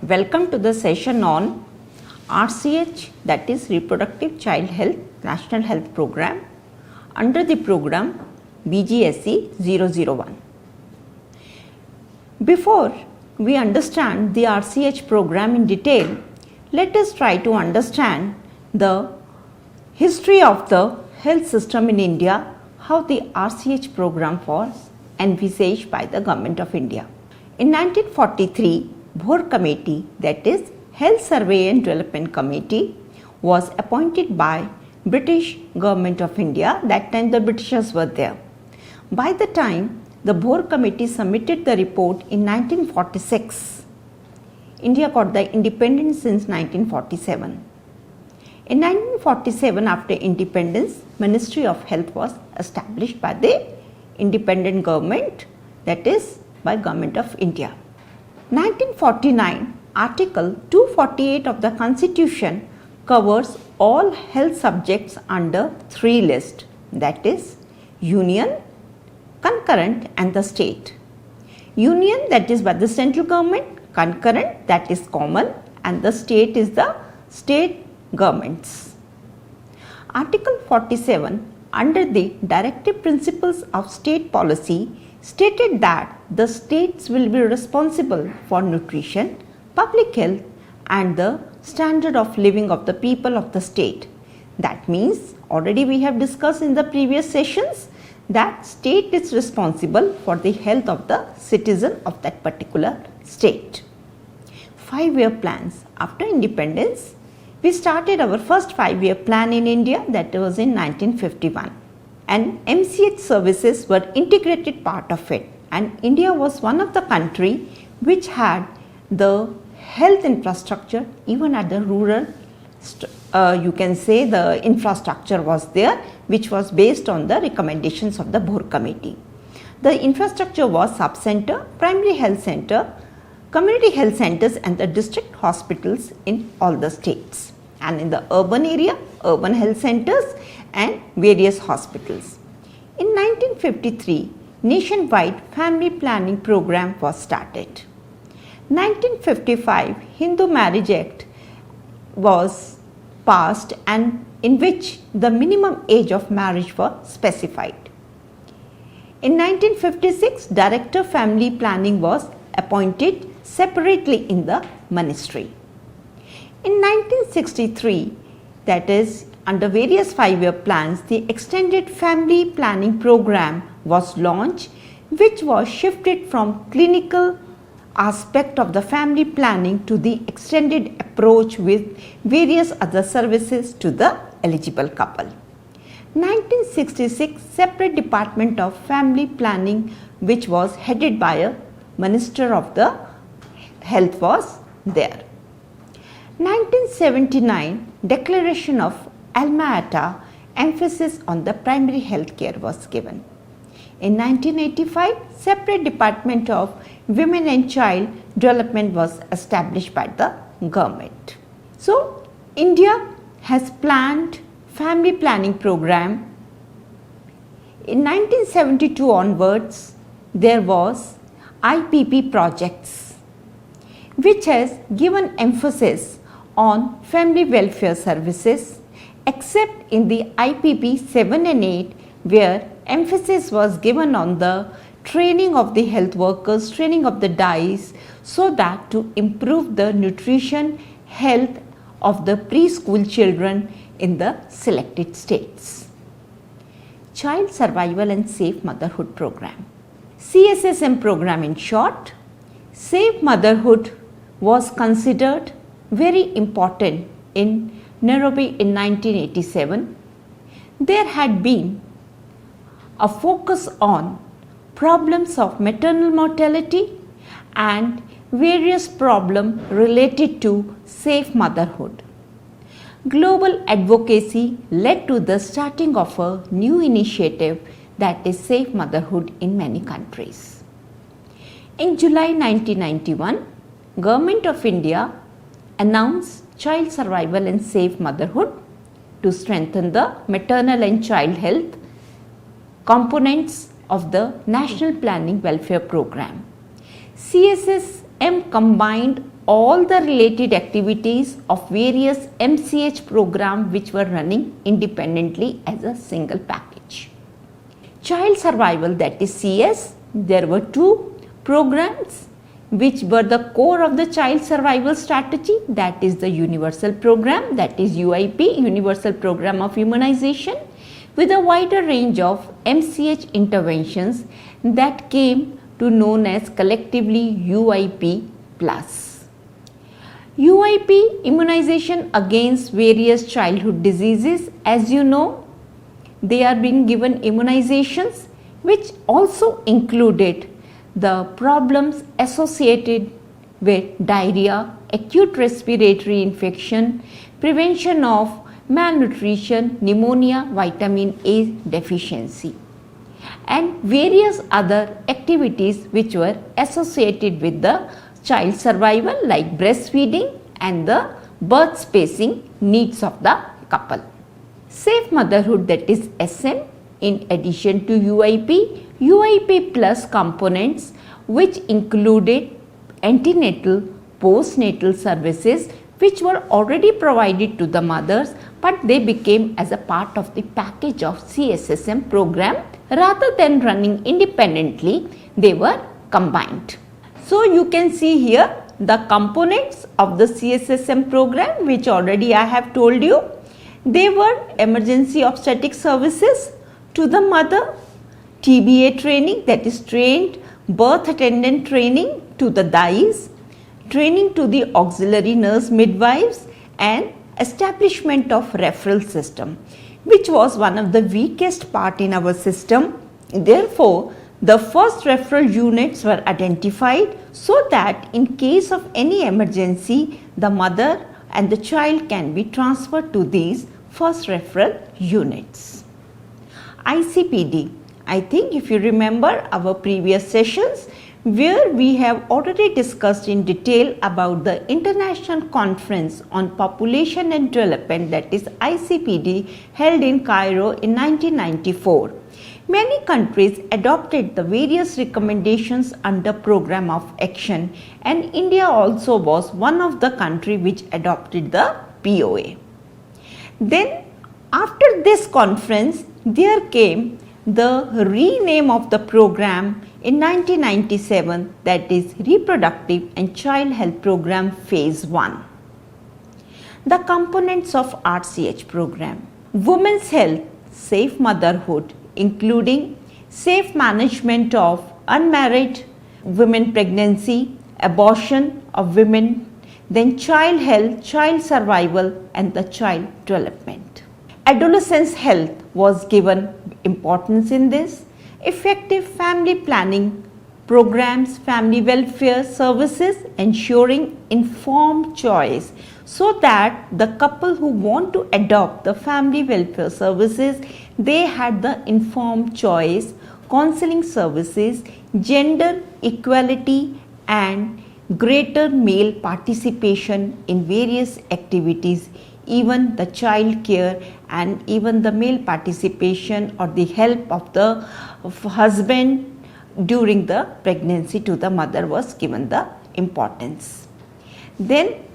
Welcome to the session on RCH, that is Reproductive Child Health National Health Program, under the program BGSE 001. Before we understand the RCH program in detail, let us try to understand the history of the health system in India, how the RCH program was envisaged by the Government of India. In 1943, Bhor Committee, that is Health Survey and Development Committee, was appointed by British Government of India. That time the Britishers were there. By the time the Bhor Committee submitted the report in 1946, India got the independence since 1947. In 1947, after independence, Ministry of Health was established by the independent government, that is by Government of India. 1949, Article 248 of the Constitution covers all health subjects under three lists, that is Union, Concurrent and the State. Union, that is by the central government, Concurrent, that is common, and the State is the state governments. Article 47, under the Directive Principles of State Policy, stated that the states will be responsible for nutrition, public health and the standard of living of the people of the state. That means, already we have discussed in the previous sessions that state is responsible for the health of the citizen of that particular state. 5-year plans. After independence, we started our first 5-year plan in India, that was in 1951. And MCH services were integrated part of it, and India was one of the country which had the health infrastructure even at the rural, you can say the infrastructure was there, which was based on the recommendations of the Bhor Committee. The infrastructure was sub-center, primary health center, community health centers and the district hospitals in all the states, and in the urban area, urban health centers and various hospitals. In 1953, nationwide family planning program was started. 1955, Hindu Marriage Act was passed, and in which the minimum age of marriage was specified. In 1956, Director Family Planning was appointed separately in the ministry. In 1963, that is under various 5-year plans, the Extended Family Planning Program was launched, which was shifted from clinical aspect of the family planning to the extended approach with various other services to the eligible couple. 1966, separate Department of Family Planning, which was headed by a Minister of the Health, was there. 1979, Declaration of Alma-Ata, emphasis on the primary health care was given. In 1985, separate Department of Women and Child Development was established by the government. So, India has planned family planning program. In 1972 onwards, there was IPP projects, which has given emphasis on family welfare services, except in the IPP 7 and 8, where emphasis was given on the training of the health workers, training of the DIs, so that to improve the nutrition health of the preschool children in the selected states. Child Survival and Safe Motherhood Program, CSSM program in short. Safe motherhood was considered very important in Nairobi in 1987. There had been a focus on problems of maternal mortality and various problems related to safe motherhood. Global advocacy led to the starting of a new initiative, that is safe motherhood, in many countries. In July 1991, Government of India announced Child Survival and Safe Motherhood to strengthen the maternal and child health components of the National Planning Welfare Program. CSSM combined all the related activities of various MCH programs which were running independently as a single package. Child survival, that is CS, there were two programs which were the core of the child survival strategy, that is the universal program, that is UIP, Universal Program of Immunization, with a wider range of MCH interventions that came to known as collectively UIP plus. UIP, immunization against various childhood diseases, as you know, they are being given immunizations which also included the problems associated with diarrhea, acute respiratory infection, prevention of malnutrition, pneumonia, vitamin A deficiency, and various other activities which were associated with the child survival like breastfeeding and the birth spacing needs of the couple. Safe motherhood, that is SM, in addition to UIP, UIP plus components which included antenatal, postnatal services which were already provided to the mothers, but they became as a part of the package of CSSM program. Rather than running independently, they were combined. So you can see here the components of the CSSM program which already I have told you. They were emergency obstetric services to the mother, TBA training, that is trained birth attendant training to the DIs, training to the auxiliary nurse midwives, and establishment of referral system, which was one of the weakest part in our system. Therefore, the first referral units were identified so that in case of any emergency, the mother and the child can be transferred to these first referral units. ICPD, I think if you remember our previous sessions where we have already discussed in detail about the International Conference on Population and Development, that is ICPD, held in Cairo in 1994. Many countries adopted the various recommendations under Program of Action, and India also was one of the countries which adopted the POA. Then after this conference, there came the rename of the program in 1997, that is Reproductive and Child Health Program Phase 1. The components of RCH program: women's health, safe motherhood, including safe management of unmarried women pregnancy, abortion of women, then child health, child survival, and the child development. Adolescence health was given importance in this. Effective family planning programs, family welfare services, ensuring informed choice so that the couple who want to adopt the family welfare services, they had the informed choice, counseling services, gender equality, and greater male participation in various activities, even the child care and even the male participation or the help of the husband during the pregnancy to the mother was given the importance. Then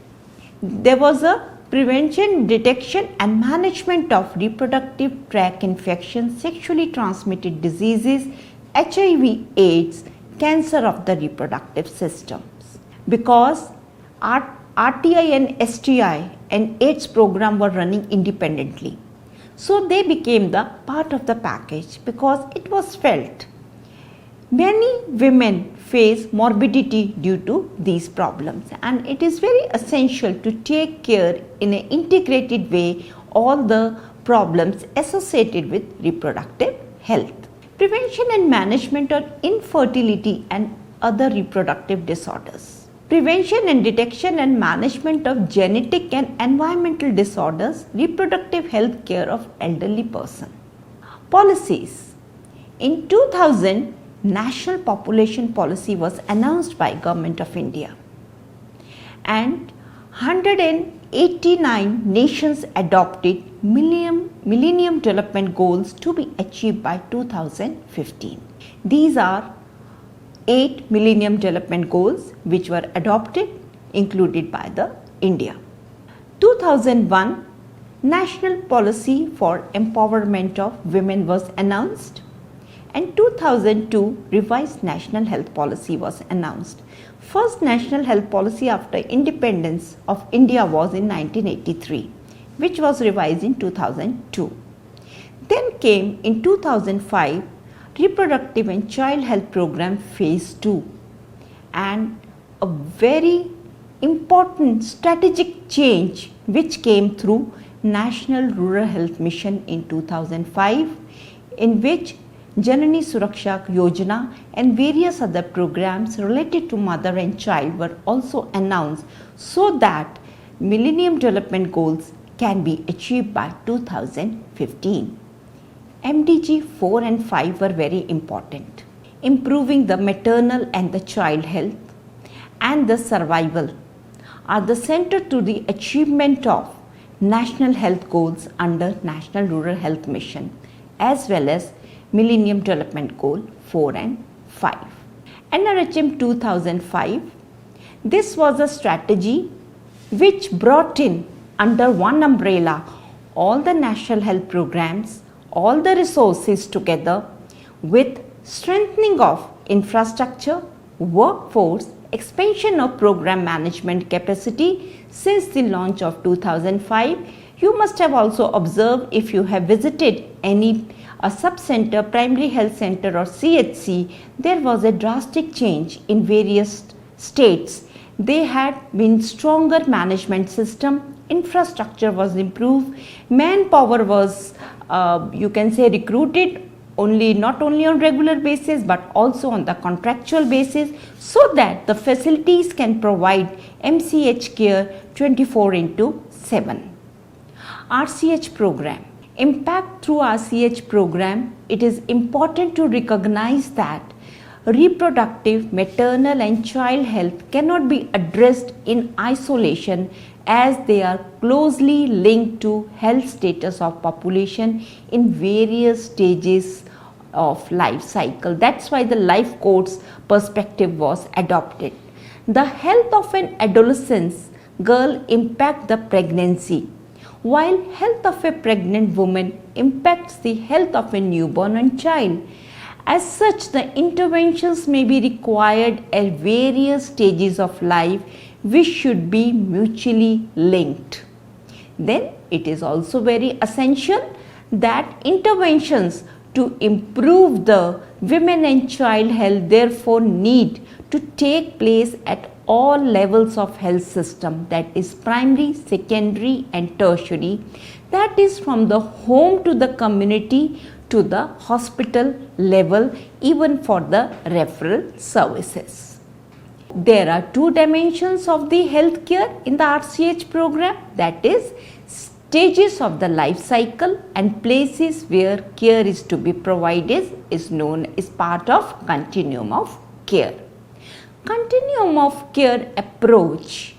there was a prevention, detection and management of reproductive tract infections, sexually transmitted diseases, HIV, AIDS, cancer of the reproductive systems. Because RTI and STI and AIDS program were running independently. So they became the part of the package because it was felt many women face morbidity due to these problems, and it is very essential to take care in an integrated way all the problems associated with reproductive health. Prevention and management of infertility and other reproductive disorders. Prevention and detection and management of genetic and environmental disorders, reproductive health care of elderly person. Policies. In 2000, National Population Policy was announced by Government of India, and 189 nations adopted Millennium Development Goals to be achieved by 2015. These are 8 Millennium Development Goals which were adopted included by the India. 2001 National Policy for Empowerment of Women was announced, and 2002 Revised National Health Policy was announced. First National Health Policy after independence of India was in 1983, which was revised in 2002. Then came in 2005 Reproductive and Child Health Program Phase 2, and a very important strategic change which came through National Rural Health Mission in 2005, in which Janani Suraksha Yojana and various other programs related to mother and child were also announced so that Millennium Development Goals can be achieved by 2015. MDG 4 and 5 were very important. Improving the maternal and the child health and the survival are the center to the achievement of National Health Goals under National Rural Health Mission as well as Millennium Development Goal 4 and 5. NRHM 2005, this was a strategy which brought in under one umbrella all the national health programs, all the resources together with strengthening of infrastructure, workforce, expansion of program management capacity since the launch of 2005. You must have also observed, if you have visited any a sub-center, primary health center or CHC, there was a drastic change in various states. They had been stronger management system, infrastructure was improved, manpower was you can say recruited not only on regular basis but also on the contractual basis, so that the facilities can provide MCH care 24/7. RCH program. Impact through RCH program, it is important to recognize that reproductive, maternal and child health cannot be addressed in isolation as they are closely linked to health status of population in various stages of life cycle. That's why the life course perspective was adopted. The health of an adolescent girl impact the pregnancy, while health of a pregnant woman impacts the health of a newborn and child. As such, the interventions may be required at various stages of life which should be mutually linked. Then it is also very essential that interventions to improve the women and child health therefore need to take place at all levels of health system, that is primary, secondary and tertiary, that is from the home to the community to the hospital level, even for the referral services. There are two dimensions of the healthcare in the RCH program, that is stages of the life cycle and places where care is to be provided is known as part of continuum of care. Continuum of care approach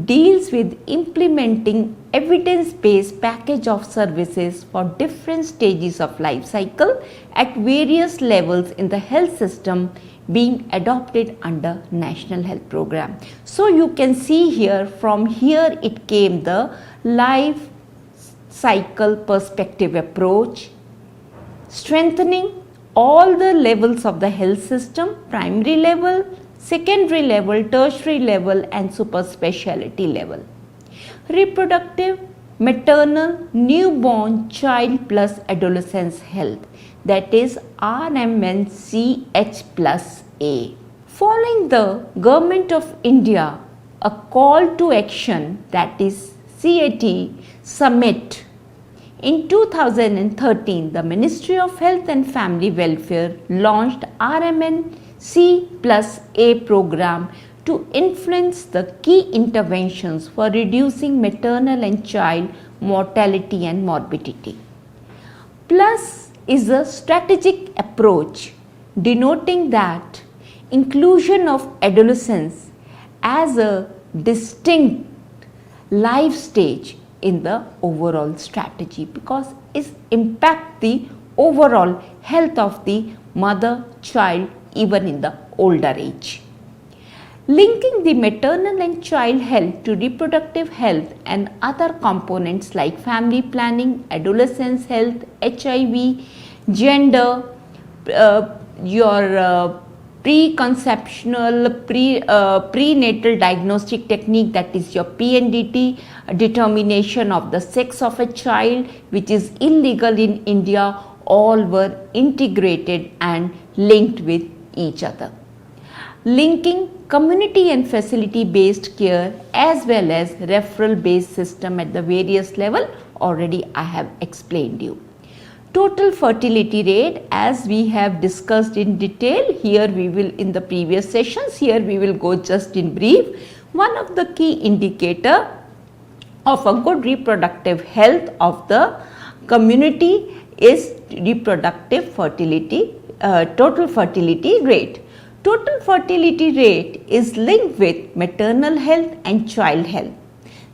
deals with implementing evidence-based package of services for different stages of life cycle at various levels in the health system being adopted under National Health Program. So you can see here, from here it came the life cycle perspective approach, strengthening all the levels of the health system, primary level, secondary level, tertiary level and super specialty level. Reproductive, maternal, newborn, child plus adolescence health, that is RMNCH plus A. Following the Government of India, a call to action, that is CAT summit in 2013, the Ministry of Health and Family Welfare launched RMNC plus A program to influence the key interventions for reducing maternal and child mortality and morbidity. Plus is a strategic approach denoting that inclusion of adolescence as a distinct life stage in the overall strategy, because it impact the overall health of the mother, child even in the older age. linking the maternal and child health to reproductive health and other components like family planning, adolescence health, HIV, gender, your preconceptional prenatal diagnostic technique, that is your PNDT, determination of the sex of a child, which is illegal in India, all were integrated and linked with each other. Linking community and facility based care as well as referral based system at the various level, already I have explained you. Total fertility rate, as we have discussed in detail, here we will in the previous sessions, here we will go just in brief. One of the key indicator of a good reproductive health of the community is reproductive fertility, total fertility rate. Total fertility rate is linked with maternal health and child health.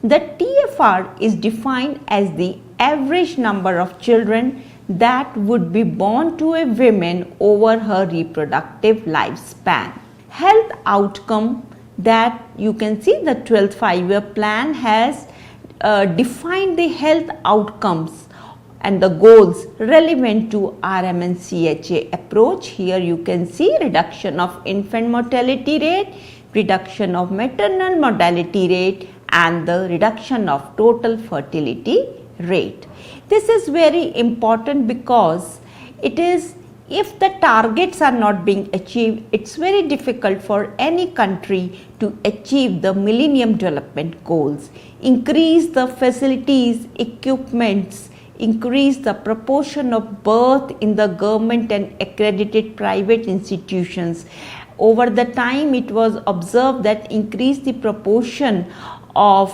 The TFR is defined as the average number of children that would be born to a woman over her reproductive lifespan. Health outcome, that you can see the 12th 5-year plan has defined the health outcomes and the goals relevant to RMN-CHA approach. Here you can see reduction of infant mortality rate, reduction of maternal mortality rate, and the reduction of total fertility rate. This is very important because it is, if the targets are not being achieved, it's very difficult for any country to achieve the Millennium Development Goals. Increase the facilities, equipments, increase the proportion of birth in the government and accredited private institutions. Over the time, it was observed that increase the proportion of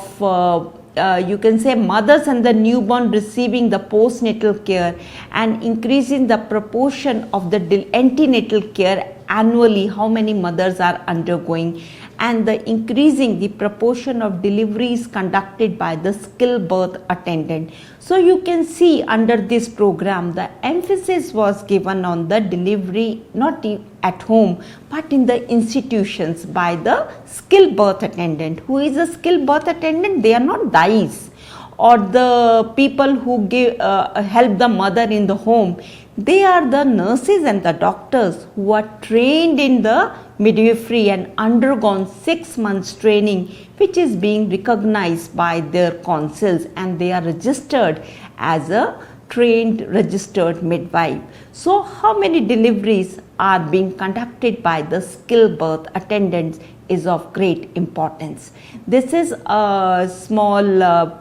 you can say mothers and the newborn receiving the postnatal care, and increasing the proportion of the antenatal care annually, how many mothers are undergoing, and the increasing the proportion of deliveries conducted by the skilled birth attendant. So you can see under this program the emphasis was given on the delivery not at home but in the institutions by the skilled birth attendant. Who is a skilled birth attendant? They are not dais or the people who give help the mother in the home. They are the nurses and the doctors who are trained in the midwifery and undergone 6 months training, which is being recognized by their councils, and they are registered as a trained registered midwife. So how many deliveries are being conducted by the skilled birth attendants is of great importance. This is a small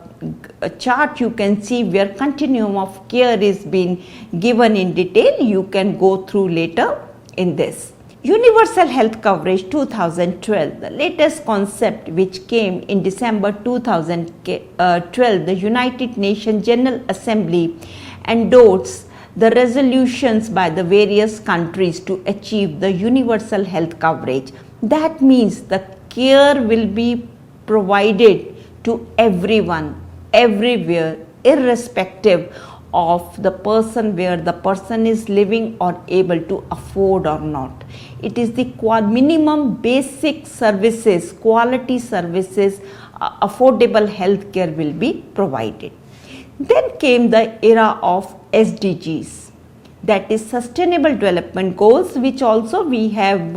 chart you can see where continuum of care is being given in detail. You can go through later in this. Universal Health Coverage 2012, the latest concept which came in December 2012, the United Nations General Assembly endorsed the resolutions by the various countries to achieve the universal health coverage. That means the care will be provided to everyone, everywhere, irrespective of the person, where the person is living or able to afford or not. It is the minimum basic services, quality services, affordable health care will be provided. Then came the era of SDGs, that is Sustainable Development Goals, which also we have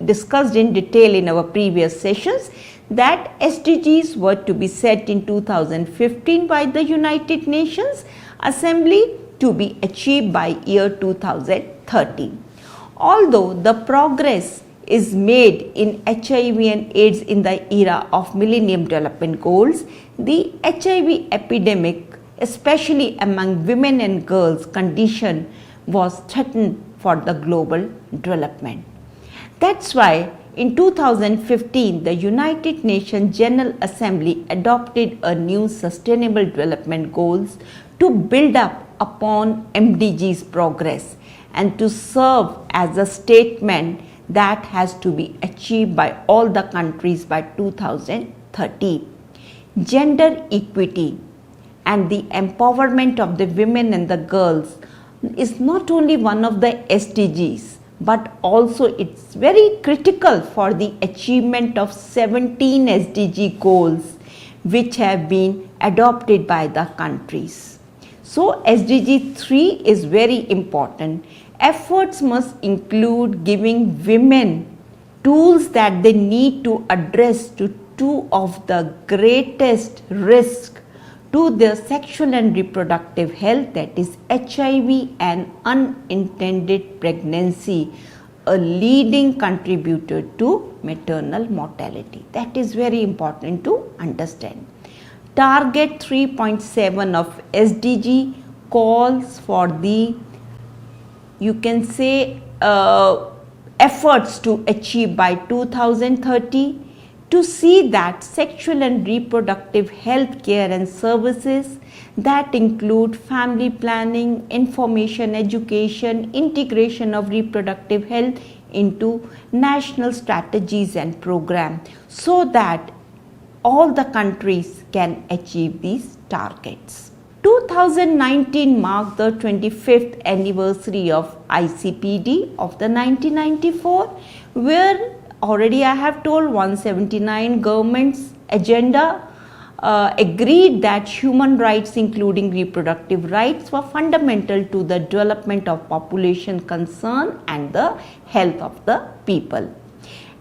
discussed in detail in our previous sessions, that SDGs were to be set in 2015 by the United Nations Assembly to be achieved by year 2030. Although the progress is made in HIV and AIDS in the era of Millennium Development Goals, the HIV epidemic, especially among women and girls, condition was threatened for the global development. That's why in 2015, the United Nations General Assembly adopted a new Sustainable Development Goals to build up upon MDG's progress and to serve as a statement that has to be achieved by all the countries by 2030. Gender equity and the empowerment of the women and the girls is not only one of the SDGs, but also it's very critical for the achievement of 17 SDG goals which have been adopted by the countries. So SDG 3 is very important. Efforts must include giving women tools that they need to address to two of the greatest risks to their sexual and reproductive health, that is HIV and unintended pregnancy, a leading contributor to maternal mortality. That is very important to understand. Target 3.7 of SDG calls for the, you can say, efforts to achieve by 2030 to see that sexual and reproductive health care and services that include family planning, information, education, integration of reproductive health into national strategies and programs, so that all the countries can achieve these targets. 2019 marked the 25th anniversary of ICPD of the 1994, where already I have told 179 governments agenda agreed that human rights including reproductive rights were fundamental to the development of population concern and the health of the people.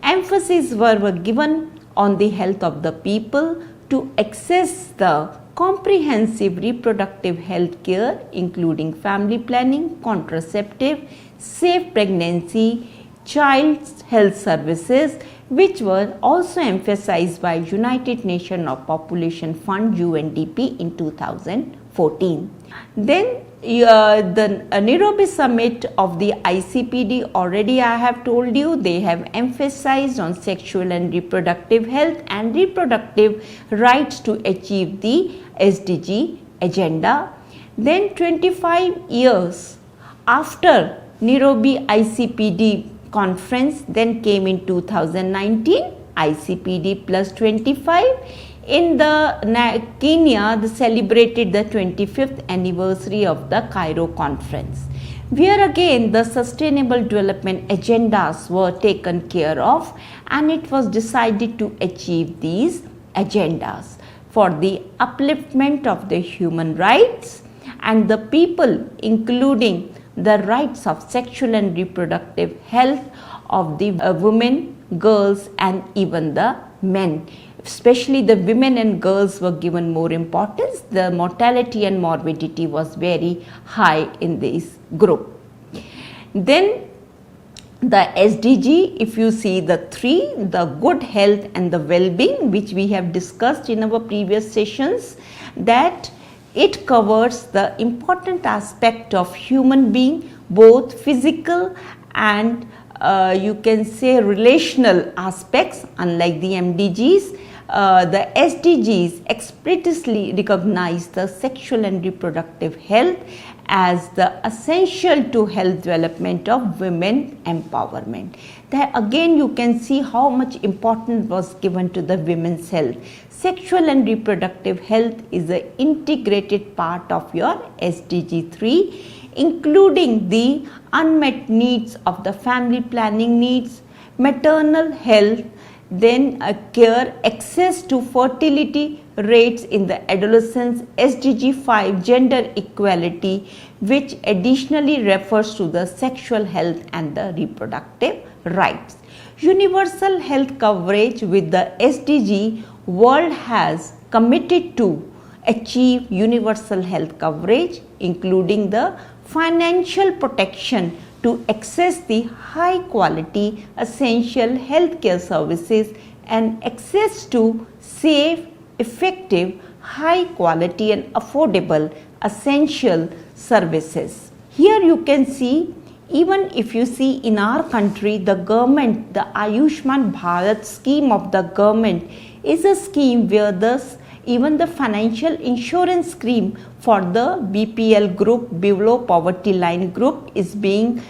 Emphasis were given on the health of the people to access the comprehensive reproductive health care including family planning, contraceptive, safe pregnancy, child health services, which were also emphasized by United Nations Population Fund UNDP in 2014. Then the Nairobi summit of the ICPD, already I have told you, they have emphasized on sexual and reproductive health and reproductive rights to achieve the SDG agenda. Then 25 years after Nairobi ICPD conference, then came in 2019 ICPD plus 25. In the Kenya, they celebrated the 25th anniversary of the Cairo conference, where again the sustainable development agendas were taken care of, and it was decided to achieve these agendas for the upliftment of the human rights and the people, including the rights of sexual and reproductive health of the women, girls and even the men. Especially the women and girls were given more importance. The mortality and morbidity was very high in this group. Then the SDG, if you see the three, the good health and the well-being, which we have discussed in our previous sessions, that it covers the important aspect of human being, both physical and you can say relational aspects. Unlike the MDGs, the SDGs explicitly recognize the sexual and reproductive health as the essential to health development of women empowerment. There again you can see how much importance was given to the women's health. Sexual and reproductive health is an integrated part of your SDG 3, including the unmet needs of the family planning needs, maternal health, then care, access to fertility rates in the adolescents, SDG 5 gender equality, which additionally refers to the sexual health and the reproductive rights. Universal health coverage with the SDG, world has committed to achieve universal health coverage, including the financial protection to access the high quality essential healthcare services and access to safe, effective, high quality and affordable essential services. Here you can see, even if you see in our country, the government, the Ayushman Bharat scheme of the government is a scheme where even the financial insurance scheme for the BPL group, below poverty line group, is being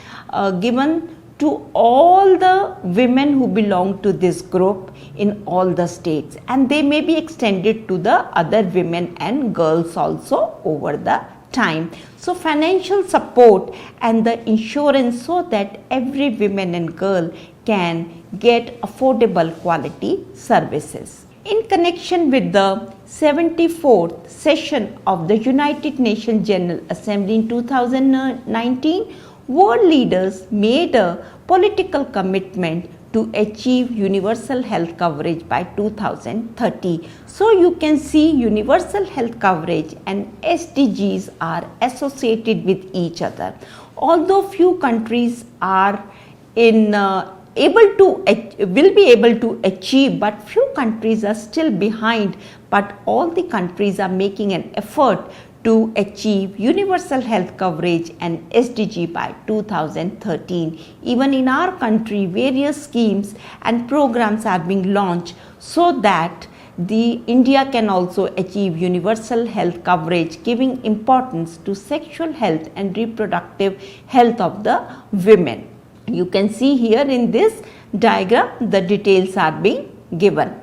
given to all the women who belong to this group in all the states, and they may be extended to the other women and girls also over the time. So financial support and the insurance so that every woman and girl can get affordable quality services. In connection with the 74th session of the United Nations General Assembly in 2019, world leaders made a political commitment to achieve universal health coverage by 2030. So you can see universal health coverage and SDGs are associated with each other. Although few countries are will be able to achieve, but few countries are still behind, but all the countries are making an effort to achieve universal health coverage and SDG by 2013. Even in our country, various schemes and programs are being launched so that the India can also achieve universal health coverage, giving importance to sexual health and reproductive health of the women. You can see here in this diagram the details are being given.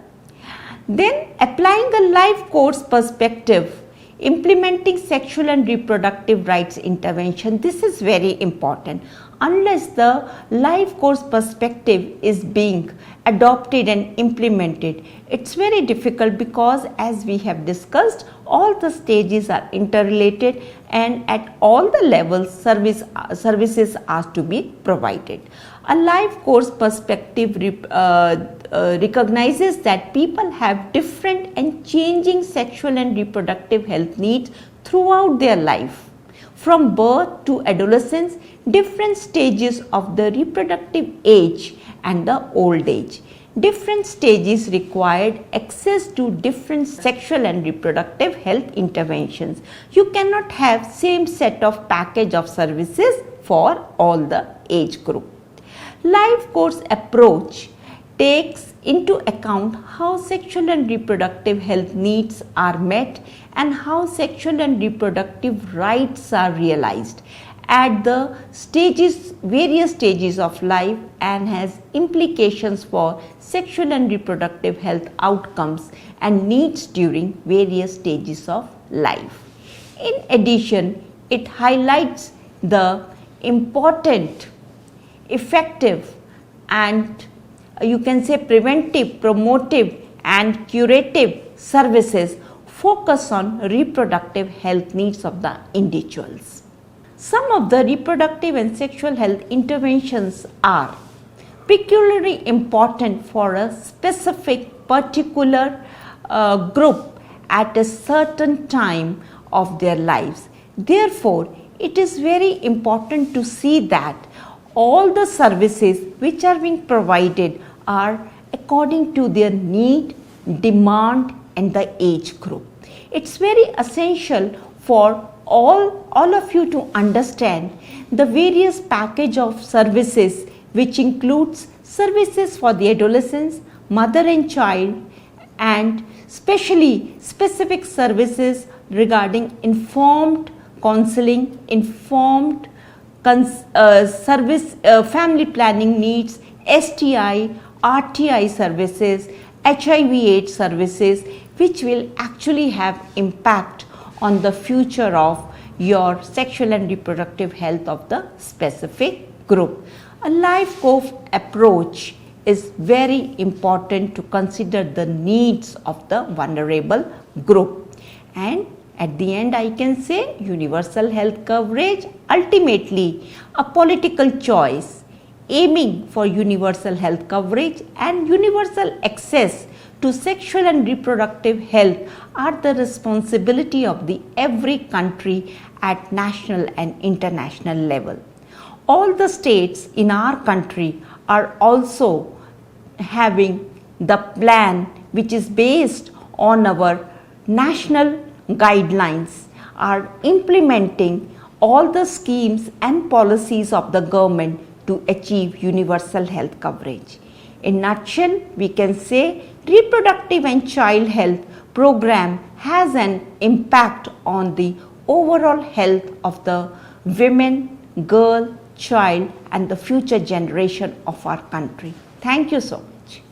Then applying a life course perspective, implementing sexual and reproductive rights intervention, this is very important. Unless the life course perspective is being adopted and implemented, it's very difficult because as we have discussed, all the stages are interrelated and at all the levels services are to be provided. A life course perspective recognizes that people have different and changing sexual and reproductive health needs throughout their life. From birth to adolescence, different stages of the reproductive age and the old age. Different stages required access to different sexual and reproductive health interventions. You cannot have same set of package of services for all the age group. Life course approach takes into account how sexual and reproductive health needs are met and how sexual and reproductive rights are realized at the various stages of life and has implications for sexual and reproductive health outcomes and needs during various stages of life. In addition, it highlights the important, effective and you can say preventive, promotive and curative services focus on reproductive health needs of the individuals. Some of the reproductive and sexual health interventions are peculiarly important for a specific particular group at a certain time of their lives. Therefore, it is very important to see that all the services which are being provided are according to their need, demand and the age group. It's very essential for all of you to understand the various package of services which includes services for the adolescents, mother and child and especially specific services regarding informed counseling, informed family planning needs, STI, RTI services, HIV/AIDS services which will actually have impact on the future of your sexual and reproductive health of the specific group. A life course approach is very important to consider the needs of the vulnerable group. And at the end, I can say universal health coverage, ultimately a political choice aiming for universal health coverage and universal access to sexual and reproductive health are the responsibility of every country at national and international level. All the states in our country are also having the plan which is based on our national guidelines, are implementing all the schemes and policies of the government to achieve universal health coverage. In nutshell, we can say reproductive and child health program has an impact on the overall health of the women, girl, child and the future generation of our country. Thank you so much.